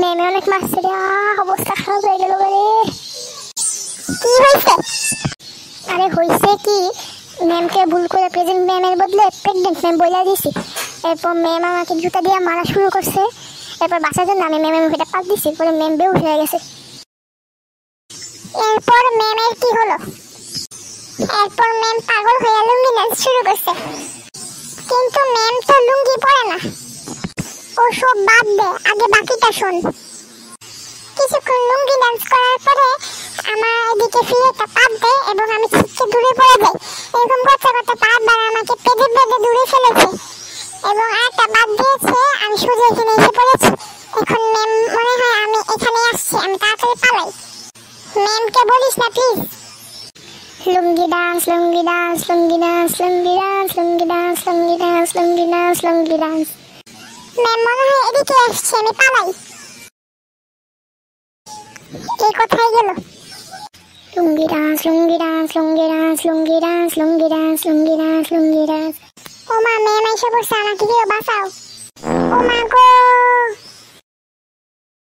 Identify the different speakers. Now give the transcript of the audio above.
Speaker 1: ম্যামে অনেক মারছে রে, অবস্থা খারাপ হয়ে গেল রে। কি হয়েছে? আরে হয়েছে কি, ম্যামকে ভুল করে প্রেজেন্ট ম্যামের বদলে প্রেগনেন্ট ম্যাম বলে দিয়েছি। এরপর ম্যাম আমাকে জুতা দিয়ে মারা শুরু করছে। এরপর বাঁচার জন্য আমি ম্যামের মুখে পাত দিছি, পরে ম্যাম বেহুশ হয়ে গেছে। এরপর ম্যামের কি হলো? এরপর ম্যাম পাগল হয়ে লুঙ্গি ডান্স শুরু করছে। কিন্তু ম্যাম তো লুঙ্গি পরে না। ও সব বাদ দে, আগে বাকিটা শোন। কিছুক্ষণ লুঙ্গি ডান্স করার পরে আমার এদিকে ফিরে একটা পাত দেয় এবং আমি ছিটকে দূরে পড়ে যাই। এরকম করতে করতে পাতবার আমাকে পেদে পেদে দূরে ফেলেছে এবং আরেকটা বাদ দিয়েছে। আমি সোজা এখানে এসে পড়েছি। এখন ম্যাম মনে হয় আমি এখানে আসছি, আমি তাড়াতাড়ি পালাই। ম্যামকে বলিস না please. Lungi dance, lungi dance, lungi dance, lungi dance, lungi dance, lungi dance, lungi dance, lungi dance. Ma'am মনে হয় এদিকে আসছে, আমি পালাই। এই কোথায় গেল? লুঙ্গি ডান্স, লুঙ্গি ডান্স, লুঙ্গি ডান্স, লুঙ্গি ডান্স, লুঙ্গি ডান্স, লুঙ্গি ডান্স, লুঙ্গি ডান্স। ও মা, ম্যাম এসে পড়ছে, আমাকে কেউ বাঁচাও। ও মা গো।